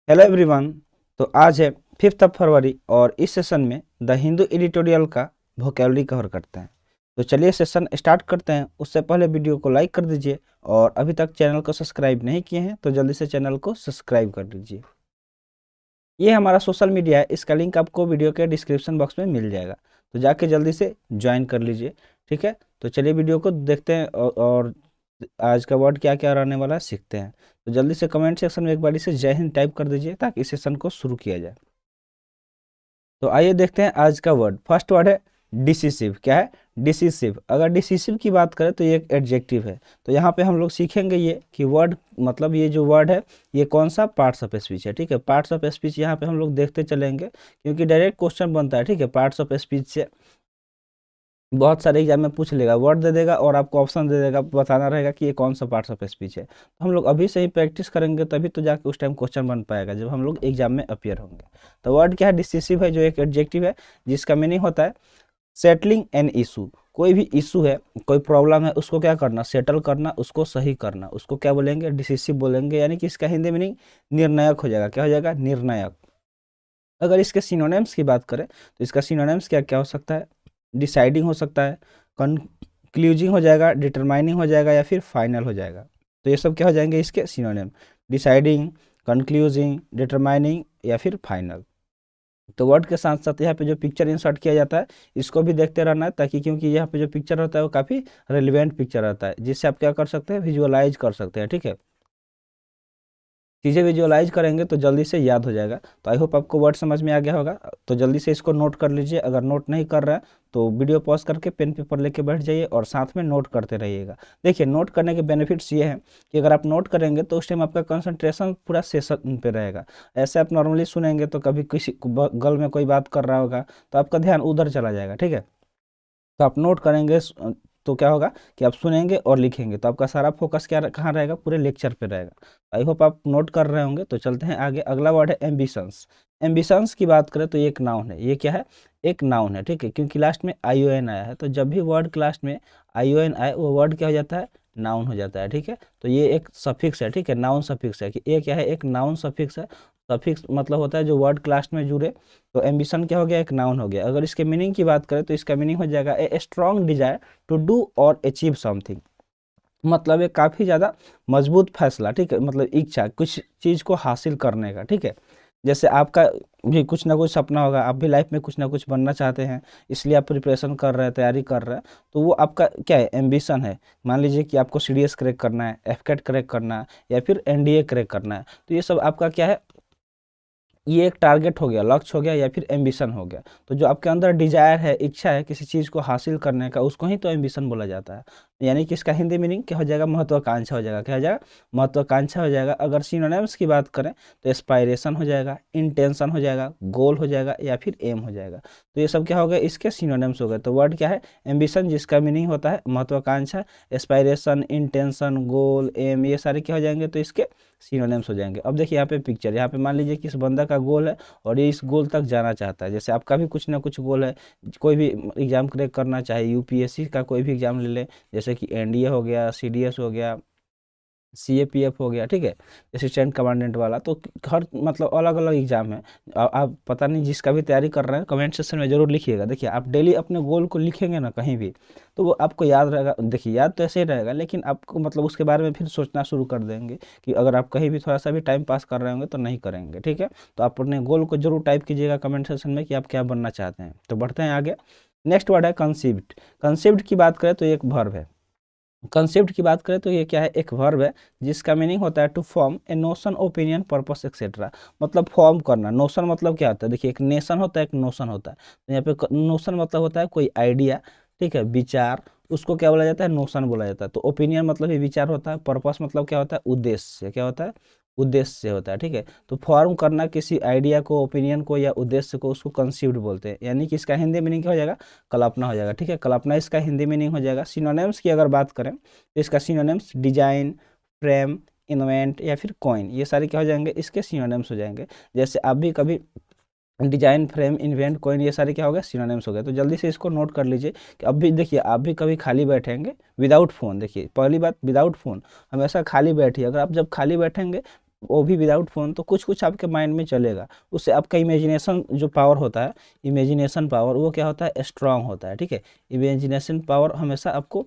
Hello everyone. तो आज है 5 फरवरी और इस सेशन में द हिंदू एडिटोरियल का वोकेबलरी कवर करते हैं। तो चलिए सेशन स्टार्ट करते हैं। उससे पहले वीडियो को लाइक कर दीजिए और अभी तक चैनल को सब्सक्राइब नहीं किए हैं तो जल्दी से चैनल को सब्सक्राइब कर लीजिए। ये हमारा सोशल मीडिया है, इसका लिंक आपको वीडियो के डिस्क्रिप्शन बॉक्स में मिल जाएगा, तो जाके जल्दी से ज्वाइन कर लीजिए। ठीक है, तो चलिए वीडियो को देखते हैं और आज का वर्ड क्या क्या रहने वाला है सीखते हैं। तो जल्दी से कमेंट सेक्शन में एक बार से जय हिंद टाइप कर दीजिए ताकि इस सेशन को शुरू किया जाए। तो आइए देखते हैं आज का वर्ड। फर्स्ट वर्ड है डिसिसिव। क्या है? डिसिसिव। अगर डिसिसिव की बात करें तो ये एक एडजेक्टिव है। तो यहाँ पे हम लोग सीखेंगे ये कि वर्ड मतलब ये जो वर्ड है ये कौन सा पार्ट्स ऑफ स्पीच है। ठीक है, पार्ट्स ऑफ स्पीच यहाँ पे हम लोग देखते चलेंगे क्योंकि डायरेक्ट क्वेश्चन बनता है। ठीक है, पार्ट्स ऑफ स्पीच से बहुत सारे एग्जाम में पूछ लेगा, वर्ड दे देगा और आपको ऑप्शन दे देगा, बताना रहेगा कि ये कौन सा पार्ट्स ऑफ स्पीच है। तो हम लोग अभी से ही प्रैक्टिस करेंगे तभी तो जाके उस टाइम क्वेश्चन बन पाएगा जब हम लोग एग्जाम में अपियर होंगे। तो वर्ड क्या है? डिसिसिव है, जो एक एडजेक्टिव है जिसका मीनिंग होता है सेटलिंग एन इशू। कोई भी इशू है, कोई प्रॉब्लम है, उसको क्या करना? सेटल करना, उसको सही करना, उसको क्या बोलेंगे? डिसिसिव बोलेंगे। यानी कि इसका हिंदी मीनिंग निर्णायक हो जाएगा। क्या हो जाएगा? निर्णायक। अगर इसके सिनोनिम्स की बात करें तो इसका सिनोनिम्स क्या क्या हो सकता है? डिसाइडिंग हो सकता है, कंक्लूजिंग हो जाएगा, डिटरमाइनिंग हो जाएगा या फिर फाइनल हो जाएगा। तो ये सब क्या हो जाएंगे इसके सिनोनिम? डिसाइडिंग, कंक्लूजिंग, डिटरमाइनिंग या फिर फाइनल। तो वर्ड के साथ साथ यहाँ पे जो पिक्चर इंसर्ट किया जाता है इसको भी देखते रहना है, ताकि क्योंकि यहाँ पे जो पिक्चर होता है वो काफ़ी रेलिवेंट पिक्चर रहता है जिससे आप क्या कर सकते हैं? विजुअलाइज कर सकते हैं। ठीक है, चीज़ें विजुअलाइज करेंगे तो जल्दी से याद हो जाएगा। तो आई होप आपको वर्ड समझ में आ गया होगा। तो जल्दी से इसको नोट कर लीजिए। अगर नोट नहीं कर रहे हैं तो वीडियो पॉज करके पेन पेपर लेके बैठ जाइए और साथ में नोट करते रहिएगा। देखिए, नोट करने के बेनिफिट्स ये हैं कि अगर आप नोट करेंगे तो उस टाइम आपका कंसंट्रेशन पूरा सेशन पे रहेगा। ऐसे आप नॉर्मली सुनेंगे तो कभी किसी बगल में कोई बात कर रहा होगा तो आपका ध्यान उधर चला जाएगा। ठीक है, तो आप नोट करेंगे तो क्या होगा कि आप सुनेंगे और लिखेंगे तो आपका सारा फोकस क्या कहाँ रहेगा? पूरे लेक्चर पे रहेगा। आई होप आप नोट कर रहे होंगे। तो चलते हैं आगे। अगला वर्ड है एम्बिशंस। एम्बिशंस की बात करें तो ये एक नाउन है। ये क्या है? एक नाउन है। ठीक है, क्योंकि लास्ट में आई ओ एन आया है, तो जब भी वर्ड के लास्ट में आई ओ एन आए वो वर्ड क्या हो जाता है? नाउन हो जाता है। ठीक है, तो ये एक सफिक्स है। ठीक है, नाउन सफिक्स है कि ये क्या है? एक नाउन सफिक्स है। सफिक्स मतलब होता है जो वर्ड क्लास में जुड़े। तो एम्बिशन क्या हो गया? एक नाउन हो गया। अगर इसके मीनिंग की बात करें तो इसका मीनिंग हो जाएगा a strong desire to do और अचीव समथिंग। मतलब ये काफ़ी ज़्यादा मजबूत फैसला। ठीक है, मतलब इच्छा कुछ चीज़ को हासिल करने का। ठीक है, जैसे आपका भी कुछ ना कुछ सपना होगा, आप भी लाइफ में कुछ ना कुछ बनना चाहते हैं, इसलिए आप प्रिपरेशन कर रहे हैं, तैयारी कर रहे हैं, तो वो आपका क्या है? एम्बिशन है। मान लीजिए कि आपको सीडीएस क्रैक करना है, एफकेट क्रैक करना है या फिर एनडीए क्रैक करना है, तो ये सब आपका क्या है? ये एक टारगेट हो गया, लक्ष्य हो गया या फिर एम्बिशन हो गया। तो जो आपके अंदर डिजायर है, इच्छा है किसी चीज़ को हासिल करने का, उसको ही तो एम्बिशन बोला जाता है। यानी कि इसका हिंदी मीनिंग क्या हो जाएगा? महत्वाकांक्षा हो जाएगा। क्या हो जाएगा? महत्वाकांक्षा हो जाएगा। अगर सिनोनिम्स की बात करें तो एस्पायरेशन हो जाएगा, इंटेंशन हो जाएगा, गोल हो जाएगा या फिर एम हो जाएगा। तो ये सब क्या हो गया? इसके सिनोनिम्स हो गए। तो वर्ड क्या है? एम्बिशन, जिसका मीनिंग होता है महत्वाकांक्षा। एस्पायरेशन, इंटेंशन, गोल, एम, ये सारे क्या हो जाएंगे? तो इसके सिनोनिम्स हो जाएंगे। अब देखिए यहाँ पे पिक्चर, यहाँ पे मान लीजिए कि इस बंदा का गोल है और ये इस गोल तक जाना चाहता है। जैसे आपका भी कुछ ना कुछ गोल है, कोई भी एग्जाम क्रैक करना चाहे, यूपीएससी का कोई भी एग्जाम ले लें, जैसे कि एनडीए हो गया, सीडीएस हो गया, सीएपीएफ हो गया। ठीक है, असिस्टेंट कमांडेंट वाला, तो हर मतलब अलग अलग एग्जाम है। आप पता नहीं जिसका भी तैयारी कर रहे हैं कमेंट सेक्शन में जरूर लिखिएगा। देखिए, आप डेली अपने गोल को लिखेंगे ना कहीं भी तो वो आपको याद रहेगा। देखिए, याद तो ऐसे ही रहेगा लेकिन आपको मतलब उसके बारे में फिर सोचना शुरू कर देंगे कि अगर आप कहीं भी थोड़ा सा भी टाइम पास कर रहे होंगे तो नहीं करेंगे। ठीक है, तो आप अपने गोल को जरूर टाइप कीजिएगा कमेंट सेक्शन में कि आप क्या बनना चाहते हैं। तो बढ़ते हैं आगे। नेक्स्ट वर्ड है कंसीव्ड। कंसीव्ड की बात करें तो एक वर्ब है। कंसेप्ट की बात करें तो ये क्या है? एक वर्ब है जिसका मीनिंग होता है to form a notion, opinion, purpose etcetera. मतलब फॉर्म करना। नोशन मतलब क्या होता है? देखिए, एक नेशन होता है, एक नोशन होता है। तो यहाँ पे नोशन मतलब होता है कोई आइडिया, ठीक है, विचार, उसको क्या बोला जाता है? नोशन बोला जाता है। तो ओपिनियन मतलब ये विचार होता है। पर्पस मतलब क्या होता है? उद्देश्य। क्या होता है? उद्देश्य होता है। ठीक है, तो फॉर्म करना किसी आइडिया को, ओपिनियन को या उद्देश्य को, उसको कंसीव्ड बोलते हैं। यानी कि इसका हिंदी मीनिंग क्या हो जाएगा? कल्पना हो जाएगा। ठीक है, कल्पना इसका हिंदी मीनिंग हो जाएगा। सिनोनिम्स की अगर बात करें तो इसका सिनोनिम्स डिजाइन, फ्रेम, इन्वेंट या फिर कॉइन, ये सारे क्या हो जाएंगे? इसके सिनोनिम्स हो जाएंगे। जैसे आप भी कभी डिजाइन, फ्रेम, इन्वेंट, कॉइन, ये सारे क्या हो गए? सिनोनिम्स हो गए। तो जल्दी से इसको नोट कर लीजिए कि अब भी देखिए, आप भी कभी खाली बैठेंगे विदाउट फ़ोन। देखिए, पहली बात, विदाउट फ़ोन हमेशा खाली बैठिए। अगर आप जब खाली बैठेंगे वो भी विदाउट फ़ोन, तो कुछ कुछ आपके माइंड में चलेगा। उससे आपका इमेजिनेशन जो पावर होता है, इमेजिनेशन पावर, वो क्या होता है, स्ट्रांग होता है। ठीक है, इमेजिनेशन पावर हमेशा आपको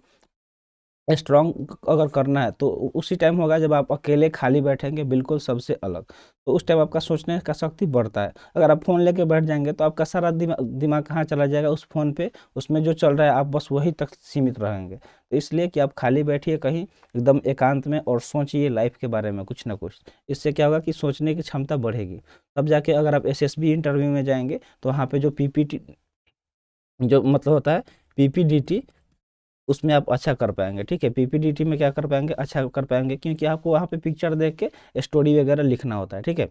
स्ट्रॉन्ग अगर करना है तो उसी टाइम होगा जब आप अकेले खाली बैठेंगे, बिल्कुल सबसे अलग। तो उस टाइम आपका सोचने का शक्ति बढ़ता है। अगर आप फ़ोन लेके बैठ जाएंगे तो आपका सारा दिमाग कहाँ चला जाएगा, उस फ़ोन पे, उसमें जो चल रहा है आप बस वही तक सीमित रहेंगे। तो इसलिए कि आप खाली बैठिए कहीं एकदम एकांत में और सोचिए लाइफ के बारे में कुछ ना कुछ। इससे क्या होगा कि सोचने की क्षमता बढ़ेगी। तब जाके अगर आप एसएसबी इंटरव्यू में जाएंगे तो वहाँ पे जो पीपीटी, जो मतलब होता है पीपीडीटी, उसमें आप अच्छा कर पाएँगे। ठीक है, पीपीडीटी में क्या कर पाएँगे, अच्छा कर पाएँगे, क्योंकि आपको वहाँ पे पिक्चर देख के स्टोरी वगैरह लिखना होता है। ठीक है,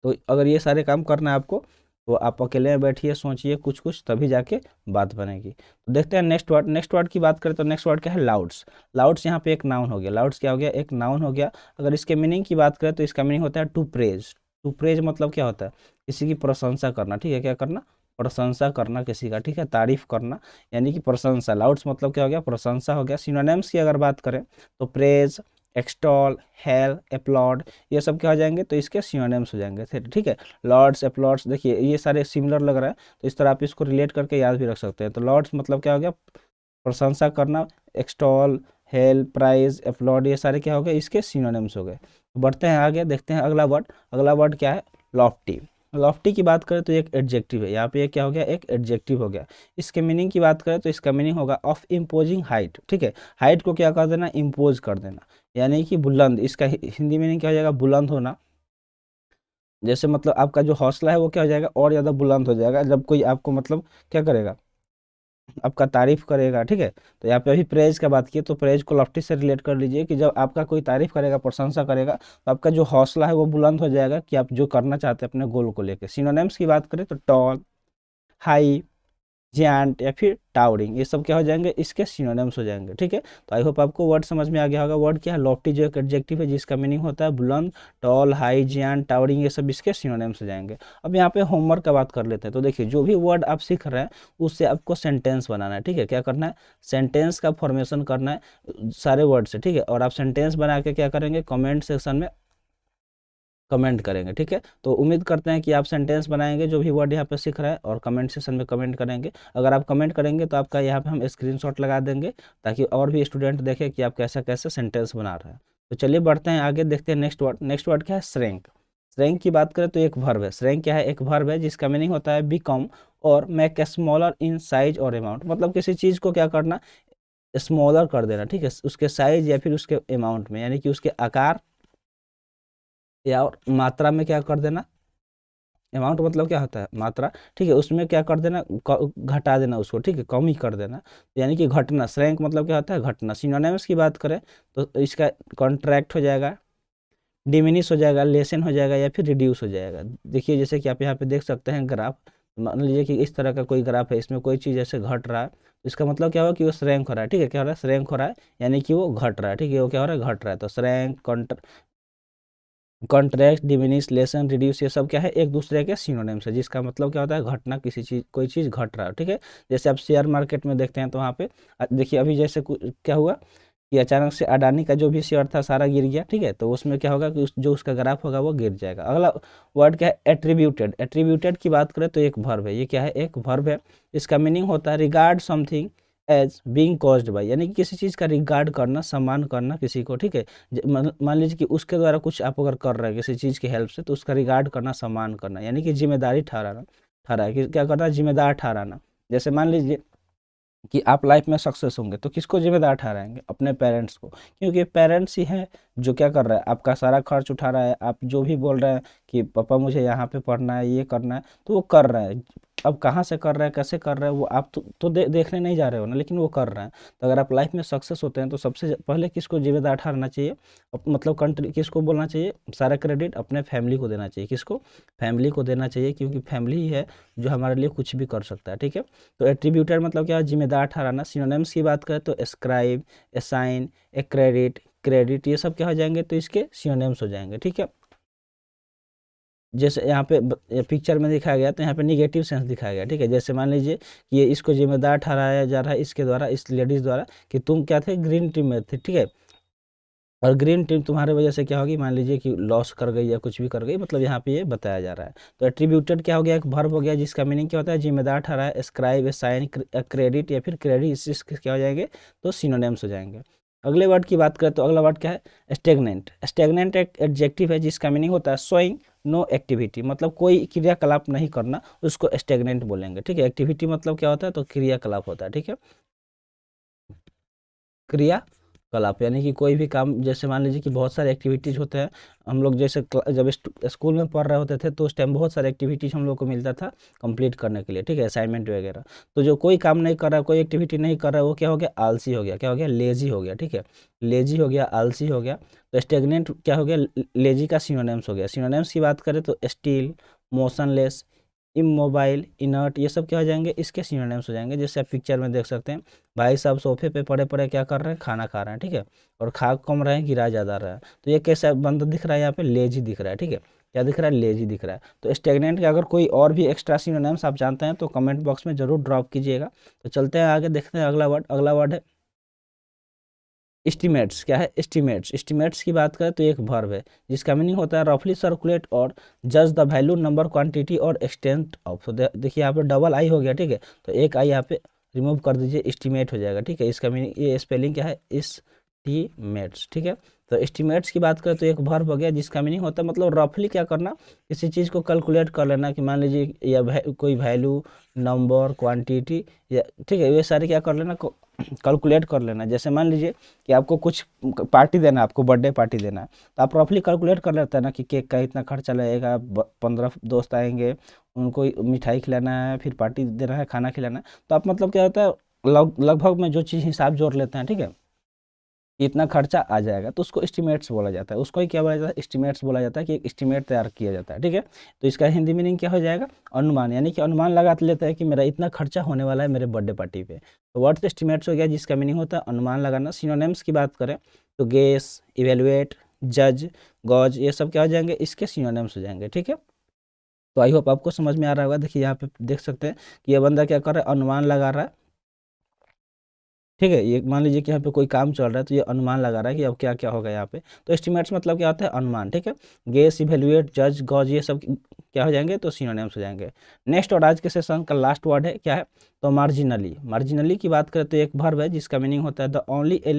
तो अगर ये सारे काम करना है आपको, तो आप अकेले में बैठिए, सोचिए कुछ कुछ, तभी जाके बात बनेगी। तो देखते हैं नेक्स्ट वर्ड। नेक्स्ट वर्ड की बात करें तो नेक्स्ट वर्ड क्या है, लाउड्स। लाउड्स यहाँ पे एक नाउन हो गया। लाउड्स क्या हो गया, एक नाउन हो गया। अगर इसके मीनिंग की बात करें तो इसका मीनिंग होता है टू प्रेज। टू प्रेज मतलब क्या होता है, किसी की प्रशंसा करना। ठीक है, क्या करना, प्रशंसा करना किसी का। ठीक है, तारीफ करना, यानी कि प्रशंसा। लाउड्स मतलब क्या हो गया, प्रशंसा हो गया। सिनोनिम्स की अगर बात करें तो प्रेज, एक्सटॉल, हेल, अपलॉड, ये सब क्या हो जाएंगे, तो इसके सिनोनिम्स हो जाएंगे। फिर ठीक है, लॉर्ड्स, अपलॉड्स, देखिए ये सारे सिमिलर लग रहा है, तो इस तरह आप इसको रिलेट करके याद भी रख सकते हैं। तो लॉर्ड्स मतलब क्या हो गया, प्रशंसा करना। एक्सटॉल, हेल, प्राइज, अपलॉड, ये सारे क्या हो गए, इसके सिनोनिम्स हो गए। बढ़ते हैं आगे, देखते हैं अगला वर्ड। अगला वर्ड क्या है, लॉफ्टी। लॉफ्टी की बात करें तो एक एडजेक्टिव है। यहाँ पे क्या हो गया, एक एडजेक्टिव हो गया। इसके मीनिंग की बात करें तो इसका मीनिंग होगा ऑफ इम्पोजिंग हाइट। ठीक है, हाइट को क्या कर देना, इम्पोज कर देना, यानी कि बुलंद। इसका हिंदी मीनिंग क्या हो जाएगा, बुलंद होना। जैसे मतलब आपका जो हौसला है वो क्या हो जाएगा, और ज़्यादा बुलंद हो जाएगा जब कोई आपको मतलब क्या करेगा, आपका तारीफ करेगा। ठीक है, तो यहाँ पे अभी प्रेज का बात किए, तो प्रेज को लॉफ्टी से रिलेट कर लीजिए कि जब आपका कोई तारीफ करेगा, प्रशंसा करेगा, तो आपका जो हौसला है वो बुलंद हो जाएगा कि आप जो करना चाहते हैं अपने गोल को लेकर। सिनोनिम्स की बात करें तो टॉल, हाई, जियांट या फिर टावरिंग, ये सब क्या हो जाएंगे, इसके सिनोनिम्स हो जाएंगे। ठीक है, तो आई होप आपको वर्ड समझ में आ गया होगा। वर्ड क्या है, लॉफ्टी, जो एक एडजेक्टिव है जिसका मीनिंग होता है बुलंद। टॉल, हाई, जियांट, टावरिंग, ये सब इसके सिनोनिम्स हो जाएंगे। अब यहाँ पे होमवर्क का बात कर लेते हैं। तो देखिए, जो भी वर्ड आप सीख रहे हैं उससे आपको सेंटेंस बनाना है। ठीक है, क्या करना है, सेंटेंस का फॉर्मेशन करना है सारे वर्ड से। ठीक है, और आप सेंटेंस बना के क्या करेंगे, कमेंट सेक्शन में कमेंट करेंगे। ठीक है, तो उम्मीद करते हैं कि आप सेंटेंस बनाएंगे जो भी वर्ड यहाँ पे सीख रहा है, और कमेंट सेक्शन में कमेंट करेंगे। अगर आप कमेंट करेंगे तो आपका यहाँ पे हम स्क्रीनशॉट लगा देंगे, ताकि और भी स्टूडेंट देखें कि आप कैसा कैसे सेंटेंस बना रहे हैं। तो चलिए बढ़ते हैं आगे, देखते हैं नेक्स्ट वर्ड। नेक्स्ट वर्ड क्या है, श्रैंक। श्रैंक की बात करें तो एक वर्ब है। श्रैंक क्या है, एक वर्ब है जिसका मीनिंग होता है बिकम और मेक स्मॉलर इन साइज और अमाउंट। मतलब किसी चीज़ को क्या करना, स्मॉलर कर देना। ठीक है, उसके साइज या फिर उसके अमाउंट में, यानी कि उसके आकार या और मात्रा में क्या कर देना। अमाउंट मतलब क्या होता है, मात्रा। ठीक है, उसमें क्या कर देना, घटा देना उसको। ठीक है, कम ही कर देना, यानी कि घटना। श्रैंक मतलब क्या होता है, घटना। सिनोनिम्स की बात करें तो इसका कॉन्ट्रैक्ट हो जाएगा, डिमिनिश हो जाएगा, लेसन हो जाएगा या फिर रिड्यूस हो जाएगा। देखिए, जैसे कि आप यहाँ पे देख सकते हैं ग्राफ। मान लीजिए कि इस तरह का कोई ग्राफ है, इसमें कोई चीज़ ऐसे घट रहा है, तो इसका मतलब क्या होगा कि वो श्रैंक हो रहा है। ठीक है, क्या हो रहा है, श्रैंक हो रहा है, यानी कि वो घट रहा है। ठीक है, वो क्या हो रहा है, घट रहा है। तो shrank, contract, diminish, lesson, reduce, ये सब क्या है, एक दूसरे के सिनोनिम्स है, जिसका मतलब क्या होता है, घटना, किसी चीज़, कोई चीज़ घट रहा है। ठीक है, जैसे आप शेयर मार्केट में देखते हैं तो वहाँ पे देखिए अभी जैसे क्या हुआ कि अचानक से अडानी का जो भी शेयर था सारा गिर गया। ठीक है, तो उसमें क्या होगा कि जो उसका ग्राफ होगा वो गिर जाएगा। अगला वर्ड क्या है, एट्रीब्यूटेड। एट्रीब्यूटेड की बात करें तो एक वर्ब है। ये क्या है, एक वर्ब है। इसका मीनिंग होता है regard something as being caused by, यानी कि किसी चीज़ का रिगार्ड करना, सम्मान करना किसी को। ठीक है, मान लीजिए कि उसके द्वारा कुछ आप अगर कर रहे हैं किसी चीज़ की हेल्प से, तो उसका रिगार्ड करना, सम्मान करना, यानी कि जिम्मेदारी ठहराना। ठहरा कि क्या करना, जिम्मेदार ठहराना। जैसे मान लीजिए कि आप लाइफ में सक्सेस होंगे तो किसको जिम्मेदार ठहराएंगे, अपने पेरेंट्स को, क्योंकि पेरेंट्स ही हैं जो क्या कर रहा है, आपका सारा खर्च उठा रहा है। आप जो भी बोल रहे हैं कि पापा मुझे यहाँ पे पढ़ना है, ये करना है, तो वो कर रहा है। अब कहाँ से कर रहा है, कैसे कर रहा है, वो आप तो देखने नहीं जा रहे हो ना, लेकिन वो कर रहे हैं। तो अगर आप लाइफ में सक्सेस होते हैं तो सबसे पहले किसको जिम्मेदार ठहराना चाहिए, मतलब कंट्री, किसको बोलना चाहिए, सारा क्रेडिट अपने फैमिली को देना चाहिए। किसको, फैमिली को देना चाहिए, क्योंकि फैमिली ही है जो हमारे लिए कुछ भी कर सकता है। ठीक है, तो एट्रीब्यूटेड मतलब क्या है, जिम्मेदार ठहराना। सिनोनिम्स की बात करें तो एस्क्राइब, असाइन, एक्रेडिट, क्रेडिट, ये सब क्या हो जाएंगे, तो इसके सिनोनिम्स हो जाएंगे। ठीक है, जैसे यहाँ पे पिक्चर में दिखाया गया, तो यहाँ पे निगेटिव सेंस दिखाया गया। ठीक है, जैसे मान लीजिए कि ये इसको जिम्मेदार ठहराया जा रहा है इसके द्वारा, इस लेडीज़ द्वारा, कि तुम क्या थे, ग्रीन टी में थे। ठीक है, और ग्रीन टीम तुम्हारे वजह से क्या होगी, मान लीजिए कि लॉस कर गई या कुछ भी कर गई, मतलब यहाँ पे ये बताया जा रहा है। तो एट्रीब्यूटेड क्या हो गया, एक वर्ब हो गया जिसका मीनिंग क्या होता है, जिम्मेदार ठहरा है, स्क्राइब, साइन, क्रेडिट या फिर क्रेडिट, इसके क्या हो जाएंगे, तो सिनोनिम्स हो जाएंगे। अगले वर्ड की बात करें तो अगला वर्ड क्या है, स्टेगनेंट। स्टेगनेंट एक एडजेक्टिव है जिसका मीनिंग होता है शोइंग नो एक्टिविटी, मतलब कोई क्रियाकलाप नहीं करना, उसको स्टेगनेंट बोलेंगे। ठीक है, एक्टिविटी मतलब क्या होता है, तो क्रियाकलाप होता है। ठीक है, क्रियाकलाप यानी कि कोई भी काम, जैसे मान लीजिए कि बहुत सारे एक्टिविटीज़ होते हैं। हम लोग जैसे जब स्कूल में पढ़ रहे होते थे तो उस टाइम बहुत सारे एक्टिविटीज़ हम लोग को मिलता था कंप्लीट करने के लिए। ठीक है, असाइनमेंट वगैरह। तो जो कोई काम नहीं कर रहा, कोई एक्टिविटी नहीं कर रहा है, वो क्या हो गया, आलसी हो गया। क्या हो गया, लेजी हो गया। ठीक है, लेजी हो गया, आलसी हो गया। तो स्टेगनेंट क्या हो गया, लेजी का सिनोनिम्स हो गया। सिनोनिम्स की बात करें तो स्टील, मोशनलेस, इमोबाइल, इनर्ट, ये सब क्या हो जाएंगे, इसके सिनोनिम्स हो जाएंगे। जैसे आप पिक्चर में देख सकते हैं, भाई साहब सोफे पे पड़े पड़े क्या कर रहे हैं, खाना खा रहे हैं। ठीक है, और खा कम रहे हैं, गिरा ज़्यादा रहा है। तो ये कैसा बंदा दिख रहा है, यहाँ पे लेजी दिख रहा है। ठीक है, क्या दिख रहा है, लेजी दिख रहा है। तो स्टेगनेंट के अगर कोई और भी एक्स्ट्रा सिनोनिम्स आप जानते हैं तो कमेंट बॉक्स में जरूर ड्रॉप कीजिएगा। तो चलते हैं आगे, देखते हैं अगला वर्ड। अगला वर्ड है एस्टिमेट्स। क्या है, एस्टिमेट्स। एस्टिमेट्स की बात करें तो एक वर्ब है जिसका मीनिंग होता है रफली सर्कुलेट और जज द वैल्यू, नंबर, क्वांटिटी और एक्सटेंट ऑफ। तो देखिए यहाँ पे डबल आई हो गया। ठीक है, तो एक आई यहाँ पे रिमूव कर दीजिए, एस्टिमेट हो जाएगा। ठीक है, इसका मीनिंग, ये स्पेलिंग क्या है, एस्टिमेट्स। ठीक है, तो एस्टिमेट्स की बात करें तो एक वर्ब हो गया जिसका मीनिंग होता है मतलब रफली क्या करना, किसी चीज़ को कैलकुलेट कर लेना, कि मान लीजिए या कोई वैल्यू, नंबर, क्वांटिटी, या ठीक है, ये सारे क्या कर लेना, कैलकुलेट कर लेना। जैसे मान लीजिए कि आपको कुछ पार्टी देना है, आपको बर्थडे पार्टी देना है, तो आप रफली कैलकुलेट कर लेते हैं ना कि केक का इतना खर्चा लगेगा, 15 दोस्त आएंगे, उनको मिठाई खिलाना है, फिर पार्टी देना है, खाना खिलाना है। तो आप मतलब क्या होता है, लगभग में जो चीज़ हिसाब जोड़ लेते हैं। ठीक है, कि इतना खर्चा आ जाएगा, तो उसको एस्टिमेट्स बोला जाता है। उसको ही क्या बोला जाता है, एस्टिमेट्स बोला जाता है, कि एक एस्टिमेट तैयार किया जाता है। ठीक है, तो इसका हिंदी मीनिंग क्या हो जाएगा, अनुमान, यानी कि अनुमान लगा लेता है कि मेरा इतना खर्चा होने वाला है मेरे बर्थडे पार्टी पे। तो वर्ड्स एस्टिमेट्स हो गया जिसका मीनिंग होता है अनुमान लगाना। सिनोनिम्स की बात करें तो गेस, इवेलुएट, जज, गॉज, ये सब क्या हो जाएंगे, इसके सिनोनिम्स हो जाएंगे। ठीक है, तो आई होप आपको समझ में आ रहा होगा। देखिए यहाँ पे देख सकते हैं कि ये बंदा क्या कर रहा है, अनुमान लगा रहा है। ठीक है, ये मान लीजिए कि यहाँ पे कोई काम चल रहा है तो ये अनुमान लगा रहा है कि अब क्या क्या होगा यहाँ पे। तो एस्टिमेट्स मतलब क्या होता है, अनुमान। ठीक है, गेस, इवेल्युएट, जज, गॉज, ये सब क्या हो जाएंगे, तो सिनोनिम्स हो जाएंगे। नेक्स्ट और आज के सेशन का लास्ट वर्ड है, क्या है, तो मार्जिनली। मार्जिनली की बात करें तो एक वर्ब है जिसका मीनिंग होता है the only A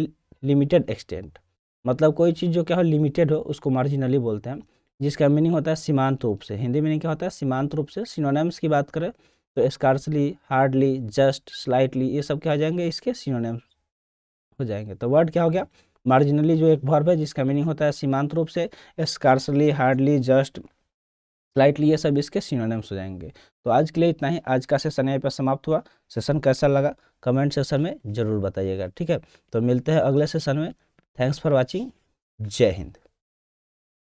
limited extent, मतलब कोई चीज़ जो क्या हो, लिमिटेड हो, उसको मार्जिनली बोलते हैं। जिसका मीनिंग होता है सीमांत रूप से। हिंदी मीनिंग क्या होता है, सीमांत रूप से। सिनोनिम्स की बात करें तो स्कार्सली, हार्डली, जस्ट, स्लाइटली, ये सब क्या हो जाएंगे, इसके सिनोनिम्स हो जाएंगे। तो वर्ड क्या हो गया, मार्जिनली, जो एक वर्ब है जिसका मीनिंग होता है सीमांत रूप से। स्कार्सली, हार्डली, जस्ट, स्लाइटली, ये सब इसके सिनोनिम्स हो जाएंगे। तो आज के लिए इतना ही, आज का सेशन यहीं पर समाप्त हुआ। सेशन कैसा लगा कमेंट सेशन में जरूर बताइएगा। ठीक है, तो मिलते हैं अगले सेशन में। Thanks for watching. जय हिंद।